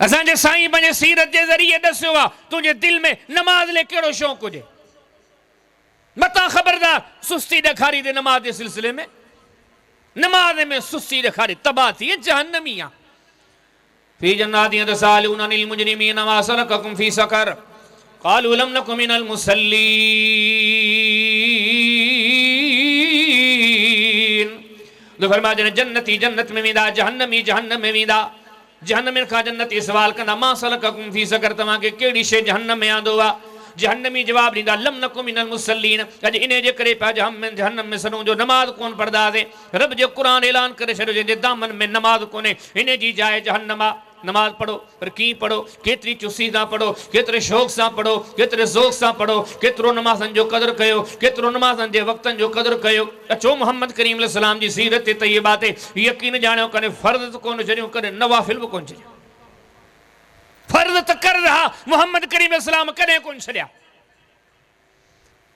असांजे साईं पंहिंजे सीरत जे ज़रिए दस्यो आहे तुंहिंजे दिल में नमाज़ ले कहिड़ो शौक़ु हुजे। मता ख़बरदार सुस्ती ॾेखारी ते नमाज़ जे सिलसिले में, नमाज़ में सुस्ती ॾेखारी तबाह थी जहन्नमी आहे। फी जन्नाति यतसाअलून अनिल मुजरिमीन मा सलककुम फी सक़र क़ालू लम नकु मिनल मुसल्लीन। तो फरमाया जने जन्नती जन्नत में वेंदा, जहन्नमी जहन्नम में वेंदा। जहन्नम खां जन्नती सवाल कंदा मा सलककुम फी सक़र, तव्हांखे कहिड़ी शइ जहन्नम में आंदो आहे। जहन्नमी जवाब ॾींदा लम नकु मिनल मुसल्लीन, अॼु इन जे करे पिया जहन्नम में सनूं जो नमाज़ कोन पढ़ंदासीं। रब जो क़ुर ऐलान करे छॾियो जंहिंजे दामन में नमाज़ कोन्हे इन जी जाइ जहन्नम आहे। नमाज़ पढ़ो पर कीअं पढ़ो, केतिरी चुस्ती सां पढ़ो, केतिरे शौक़ सां पढ़ो, केतिरे ज़ौक़ सां पढ़ो, केतिरो नमाज़नि जो क़दुरु कयो, केतिरो नमाज़नि जे वक़्तनि जो क़दुरु कयो। अचो मोहम्मद करीम अलैहिस्सलाम जी सीरत ते तय्यबा ते यकीन ॼाणियो, कॾहिं फ़र्ज़ त कोन छॾियूं, कॾहिं नवाफ़िल बि कोन छॾियूं। फ़र्ज़ त कर रहा मोहम्मद करीम अलैहिस्सलाम कॾहिं कोन छॾिया।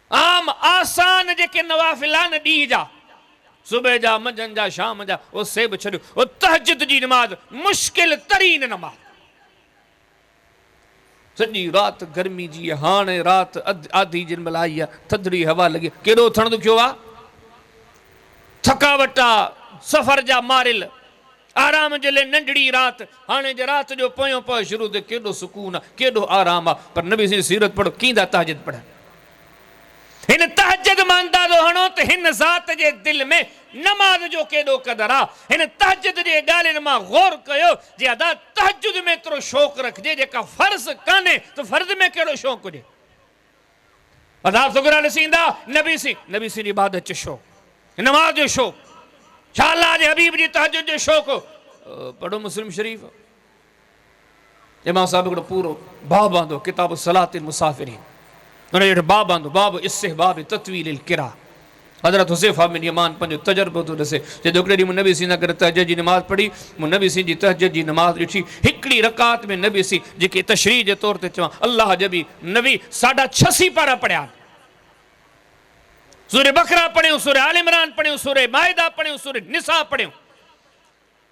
आम आसान जेके नवाफ़िल आहिनि ॾींहं जा, सुबह जा, मंझंदि जा, शाम जा, वो सेब छॾियो। वो तहज्जुद जी नमाज़ मुश्किल तरीन नमाज़, सॼी राति गर्मी जी, हाणे राति आधी जिन महिल आई आहे, थधड़ी हवा लॻी, केॾो उथण दुखियो आहे, थकावट आहे, सफ़र जा मारिल, आराम जे लाइ नंढड़ी राति, हाणे जे राति जो पोयों पोइ शुरू थिए, केॾो सुकून आहे, केॾो आराम आहे। पर नबी जी सीरत पढ़ो, कीअं था तहज्जुद पढ़नि। हिन तहज्जुद मां अंदाज़ो हणो त हिन ज़ात जे दिल में नमाज जो केॾो क़दुरु आहे। हिन तहज्जुद जे ॻाल्हियुनि मां गौर कयो, जे अदा तहज्जुद में एतिरो शौक़ु रखिजे जेका फ़र्ज़ कान्हे त फ़र्ज़ में कहिड़ो शौक़ु हुजे। अदा सुगरा ॾिसींदा नबी सी जी इबादत जो शौक़ु, नमाज जो शौक़ु, छा अल्लाह जे हबीब जी तहज्जुद जो शौक़ु। पढ़ो मुस्लिम शरीफ़, इमाम साहिब हिकिड़ो पूरो बाब आंदो किताब सलातिल मुसाफ़िरीन, उन जो बाब आंदो बाब इस्तिहबाब तत्वीलिल क़िरा। हज़रत हुज़ैफ़ा बिन यमान पंहिंजो तजुर्बो थो ॾिसे, जे हिकिड़े ॾींहुं नबी सी नगर तहज्जुद जी नमाज़ पढ़ी, मूं नबी सी जी तहज्जुद जी नमाज़ ॾिठी। हिकिड़ी रकात में नबी सी जेके तशरीह जे तौर ते चवां अल्लाह जबी नबी 86 पारा पढ़िया, सूरे बकरा पढ़ियूं, सूरे आल इमरान पढ़ियूं, सूरे माइदा पढ़ियूं, सूरे निसा पढ़ियूं,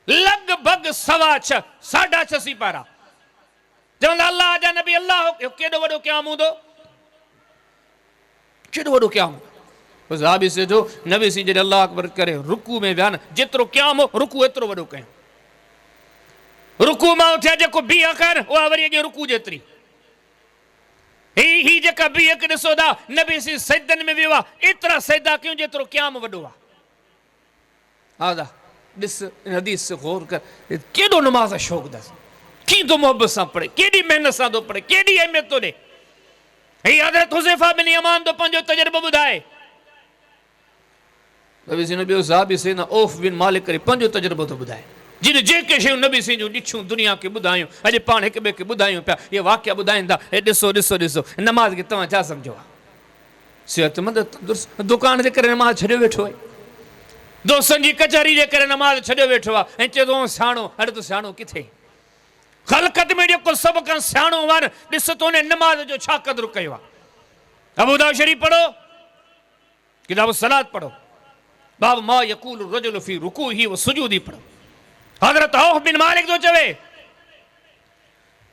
लॻभॻि 6.25 86 पारा। चवंदा अल्लाह जा नबी अल्लाह केॾो वॾो क़याम हूंदो, केॾो वॾो क़याम। साहबी से जो नबी सी जॾहिं अल्लाह अकबर करे रुकू में विया न, जेतिरो क़याम हो रुकू एतिरो वॾो कयूं। रुकू मां उथिया, जेको बीह कर उहा वरी अॻे रुकू जेतिरी। ही जेका बीह खे ॾिसो था नबी सी सजदनि में वियो आहे, एतिरा सजदा कयूं जेतिरो क़याम वॾो आहे। हा ॾिस हदीस से गौर कर, केॾो नमाज़ शौक़ु अथसि, कीअं थो मोहबत सां पढ़े, केॾी महिनत सां थो पढ़े, केॾी अहमियत थो ॾे। ही हज़रत हुज़ैफ़ा बिन यमान तो पंहिंजो तजुर्बो ॿुधाए। नबी सी ॿियो साहबी से न औफ बिन मालिक करे पंहिंजो तजुर्बो थो ॿुधाए, जिन जेके शयूं नबी सी जूं ॾिठियूं दुनिया खे ॿुधायूं, अॼु पाण हिक ॿिए खे ॿुधायूं पिया, इहे वाक़िया ॿुधाईंदा। हे ॾिसो ॾिसो ॾिसो नमाज़ खे तव्हां छा सम्झो आहे, सिहतमंद दुकान जे करे नमाज़ छॾियो वेठो आहे, दोस्तनि जी कचहरी जे करे नमाज़ छॾियो वेठो आहे, ऐं चए थो सियाणो। अरे तूं सियाणो किथे, ख़लक़त में जेको सभ खां सियाणो वार ॾिस तो उन नमाज़ जो छा क़दुरु कयो आहे। अबू दाऊद शरीफ़ पढ़ो, किताब सलात पढ़ो, बाब मा यक़ूलु रजुलु फ़ी रुकूही व सुजूदी पढ़ो। हज़रत औफ बिन मालिक थो चवे,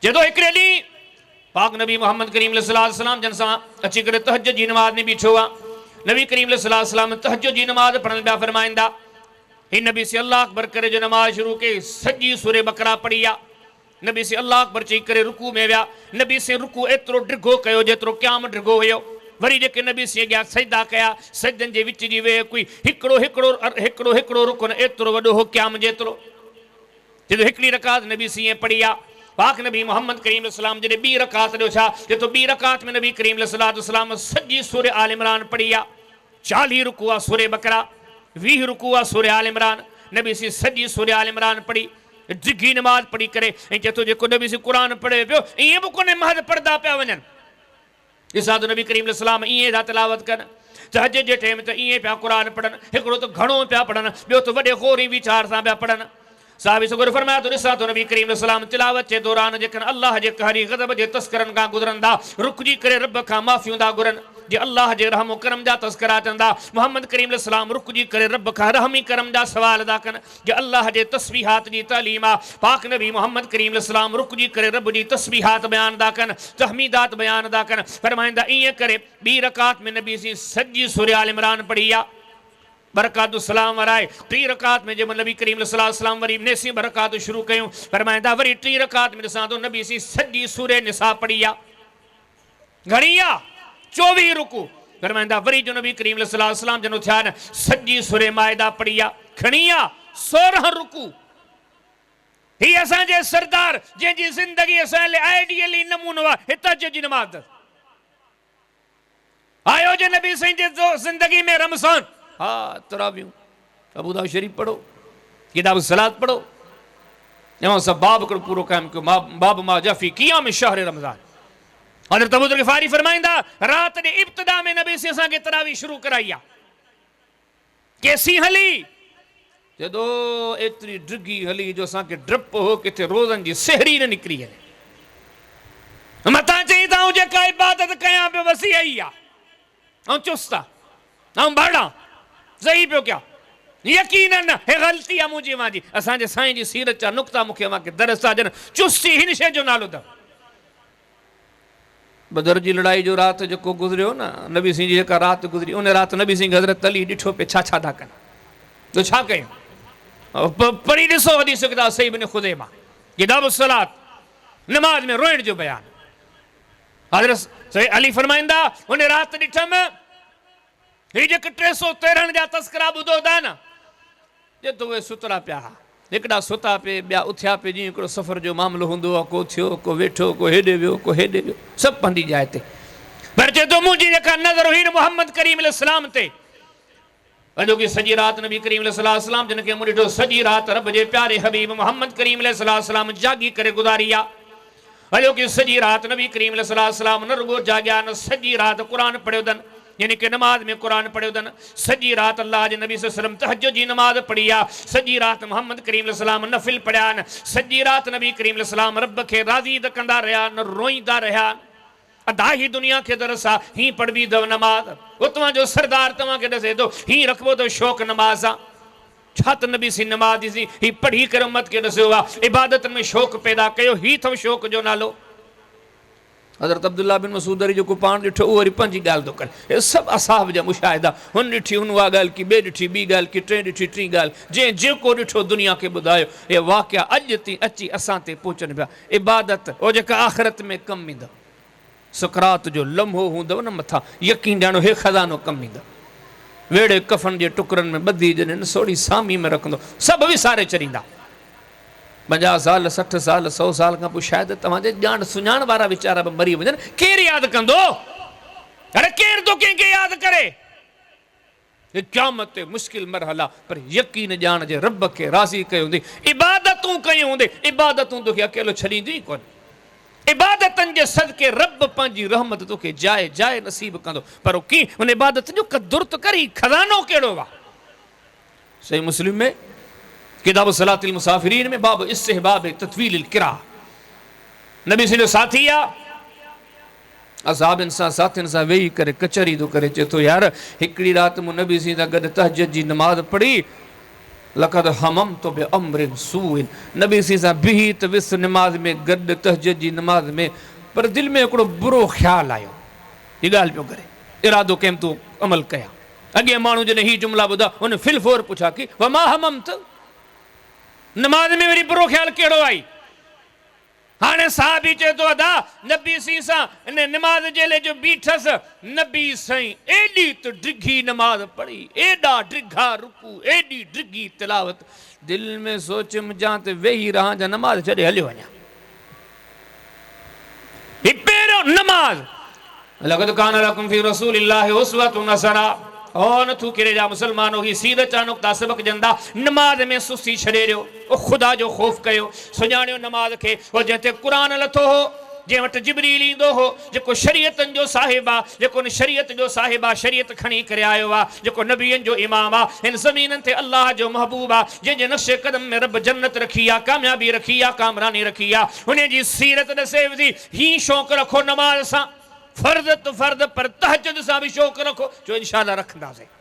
जेतो हिकिड़े ॾींहुं पाक नबी मोहम्मद करीम अलैहिस्सलाम जन सां अची करे तहज्जुद जी नमाज़ में बीठो आहे। नबी करीम अलैहिस्सलाम तहज्जुद जी नमाज़ पढ़ण पिया फरमाईंदा। ही नबी से अल्लाह अकबर करे जो नमाज़ शुरू कई, सॼी सूरे बकरा पढ़ी आहे। नबी से अल्लाह अकबर चई करे रुकू में विया। नबी से रुकू एतिरो डिघो कयो जेतिरो क़याम डिघो हुयो। वरी जेके नबी से अॻियां सजदा कया, सजदनि जे विच जी वेह कोई हिकिड़ो हिकिड़ो हिकिड़ो हिकिड़ो रुकन एतिरो वॾो हो क़याम जेतिरो। जॾहिं हिकिड़ी रकात नबी सी ईअं पढ़ी आहे, पाक नबी मोहम्मद करीम अलैहिस्सलाम जॾहिं ॿी रकात ॾियो छा, जेतो ॿी रकात में नबी करीम अलैहिस्सलाम सॼी सूरे आल इमरान पढ़ी आहे। 40 रुकू आहे सूरे बकरा, 20 रुकू आहे सूरे आल इमरान। नबी सी सॼी सूरे आल इमरान पढ़ी, डिघी नमाज़ पढ़ी करे, ऐं चए थो जेको नबी सी क़ुर पढ़े पियो ईअं बि कोन्हे महज़ पढ़ंदा पिया वञनि। ॾिसां त नबी करीम अलैहिस्सलाम ईअं था तिलावत कनि, तहज्जुद जे टाइम ते ईअं पिया क़ुर पढ़नि, हिकिड़ो त घणो पिया पढ़नि, ॿियो त वॾे गौरी वीचार सां पिया पढ़नि। साहिब सगुर फरमाया तो ॾिसां तो नबी करीम अलैहिस्सलाम तिलावत जे दौरान जेकॾहिं अल्लाह जे कहरी ग़ज़ब जे तस्करनि खां गुज़रंदा, रुकजी करे रब खां माफ़ियूं था घुरनि। जे अल्लाह जे रहम करम जा तस्करा चंदा मोहम्मद करीम सलाम रुक जी करे रब का रहमी करम जा सवाल अदा कन जे अल्लाह जे तस्बीहात जी तालीम आ पाक नबी मोहम्मद करीम सलाम रुक जी करे रब जी तस्बीहात बयान दा कन तहमीदात बयान दा कन फरमाइंदा इं करे बी रकात में नबी सी सजी सूरह आल इमरान पढ़ी आ बरकातु सलाम वराए टी रकात में जब नबी करीम सलाम वरी नेसी बरकात शुरू कयूं फरमाइंदा वरी टी रकात में ॾिसां तो नबी सी सजी सूरह निसा पढ़ी आ घणी आ 24 रुकू फरमाइंदा वरी जो नबी करीम सलाम जनो थिया न सजी सूरह माइदा पढ़ी आ घणी आ 16 रुकू ही असां जे सरदार जंहिंजी ज़िंदगी असां ले आइडियली नमूनो आहे हितां जी नमाज़ आयो जे नबी साईं जे ज़िंदगी में रमज़ान हाँ तरावियूं अबू दाऊद शरीफ पढ़ो किताब सलात पढ़ो जमा सब बाब को पूरो कायम कयो बाब मा जाफी क़ियाम शहर रमज़ान हज़रत अबू ज़र ग़िफ़ारी फरमाइंदा रात जे इब्तिदा में नबी से असांखे तरावी शुरू कराई आहे केसी हली जदो एतरी डिगी हली जो असांखे डप हो किथे रोज़नि जी सहरी न निकिरी हले मतां चई त जेका इबादत कयां पियो वसी आई आहे ऐं चुस्त आहे ऐं भाड़ा सही पियो क्या यकीनन हे ग़लती आहे मुंहिंजी मुंहिंजी असांजे साईं जी सीरत जा नुक़्ता मूंखे मूंखे दरस आहे जन चुस्ती हिन शइ जो नालो अथव बदर जी लड़ाई जो रात जेको गुज़रियो न नबी सिंह जी जेका रात गुज़री उन रात नबी सिंह हज़रत अली ॾिठो पे छा था कनि तो छा कयूं पढ़ी ॾिसो हदीस किताब सही बिन ख़ुदैमा किताब सलात नमाज में रोइण जो बयान हज़रत अली फरमाइंदा उन रात ॾिठमि ही जेके 313 जा तस्करा ॿुधो था न जे तो उहे सुतरा पिया हिकिड़ा सुता पे ॿिया उथिया पे जीअं हिकिड़ो सफ़र जो मामिलो हूंदो आहे को थियो को वेठो को हेॾे वियो को हेॾे वियो सभु पंहिंजी जाइ ते पर चए थो मुंहिंजी जेका नज़र हुई न मोहम्मद करीम सलाम ते अॼोकी सॼी राति नबी करीम सलाम जिन खे मूं ॾिठो सॼी राति रब जे प्यारे हबीब मोहम्मद करीम सलाम जागी करे गुज़ारी आहे अॼोकी सॼी राति नबी करीम सलाम न रुगो जाॻिया न सॼी राति क़ुर पढ़ियो अथनि यानी कि नमाज में कुरान पढ़ियो अथनि सॼी राति अल्लाह जे नबी सल्लल्लाहु अलैहि वसल्लम तहज्जुद जी नमाज पढ़ी आहे सॼी राति मोहम्मद करीम सलाम नफ़िल पढ़िया आहिनि सॼी राति नबी करीम सलाम रब खे राज़ी त कंदा रहिया न रोईंदा रहिया अदा ही दुनिया खे दरस आहे हीअं पढ़बी अथव नमाज उतां जो सरदार तव्हांखे ॾसे थो हीअं रखबो अथव शौक़ु नमाज आहे छा त नबी सी नमाज ॾिसी हीअ पढ़ी करे उम्मत खे ॾसियो आहे इबादत में शौक़ु पैदा कयो हीअ अथव शौक़ु जो नालो हज़रत अब्दुल्ला बिन मसूद वरी जेको पाण ॾिठो उहो वरी पंहिंजी ॻाल्हि थो करे हे सभु असाब जा मुशाहिदा हुन ॾिठी हुन उहा ॻाल्हि की ॿिए ॾिठी ॿी ॻाल्हि की टे ॾिठी टी ॻाल्हि जंहिं जेको ॾिठो दुनिया खे ॿुधायो हे वाक़िया अॼु ताईं अची असां ते पहुचनि पिया इबादत उहो जेका आख़िरत में कमु ईंदव सुकरात जो लम्हो हूंदव न मथां यकीन ॼाणो हे ख़ज़ानो कमु ईंदव वेड़े कफ़न जे टुकरनि में ॿधी जॾहिं सोड़ी सामी में रखंदो सभु विसारे छॾींदा 50 साल 60 साल 100 साल खां पोइ शायदि तव्हांजे ॼाण सुञाण वारा वीचारा बि मरी वञनि केरु यादि कंदो अरे केरु थो कंहिंखे यादि करे क़यामत ते मुश्किल मरहला पर यकीन ॼाण जे रब खे राज़ी कयो हूंदी इबादतूं कयूं हूंदे इबादतूं तोखे अकेलो छॾींदी कोन इबादतनि जे सदके रब पंहिंजी रहमत तोखे जाइ जाइ नसीब कंदो पर कीअं उन इबादत जो क़दुर त करी खज़ानो कहिड़ो आहे सही मुस्लिम में किताब सलातिल मुसाफिरीन में बाब इस्तिहबाब तत्वील किरा नबी सिंह जो साथी आहे असाबनि सां साथियुनि सां वेही करे कचहरी थो करे चए थो यार हिकिड़ी राति मूं नबी सिंह सां गॾु तहज्जुद जी नमाज़ पढ़ी लक़द हममतु बि अम्रिन सूइन नबी सिंह सां बिही त विस नमाज़ में गॾु तहज्जुद जी नमाज़ में पर दिलि में हिकिड़ो बुरो ख़्यालु आयो हीअ ॻाल्हि पियो करे इरादो कयमि तूं अमल कया अॻे माण्हू जॾहिं हीअ जुमिला ॿुधा हुन फिलफोर पुछा की वमा हममत नमाज में वरी बुरो ख़्यालु कहिड़ो आई हाणे साहबी चए थो अदा नबी सिंह सां इन नमाज जे लाइ जो बीठसि नबी साईं एॾी त डिघी नमाज पढ़ी एॾा डिघा रुकू एॾी डिघी तिलावत दिलि में सोचियमि जां त वेही रहां जा नमाज छॾे हलियो वञा ही पहिरियों नमाज लक़द कान लकुम फी रसूलिल्लाहि उस्वतुन हसना ओ न तू किरे जा मुसलमानो ही सीरत जा नुक़्ता सबक जंदा नमाज में सुस्ती छॾे ॾियो ओ ख़ुदा जो ख़ौफ़ कयो सुञाणियो नमाज खे ओ जंहिं क़ुरान लथो हो जंहिं वटि जिब्रील ईंदो हो जेको शरीयतनि जो साहिब आहे जेको उन शरीयत जो साहिब आहे शरीयत खणी करे आयो आहे जेको नबियनि जो इमाम आहे हिन ज़मीननि ते अल्लाह जो महबूब आहे जंहिंजे नक्शे क़दम में रब जन्नत रखी आहे कामयाबी रखी आहे कामरानी रखी आहे हुन जी सीरत ॾसे विधी हीअं शौक़ु रखो नमाज़ सां फर्द तो फर्द पर तहज्जुद सां भी शौक़ रखो जो इंशाअल्लाह रखंदासीं।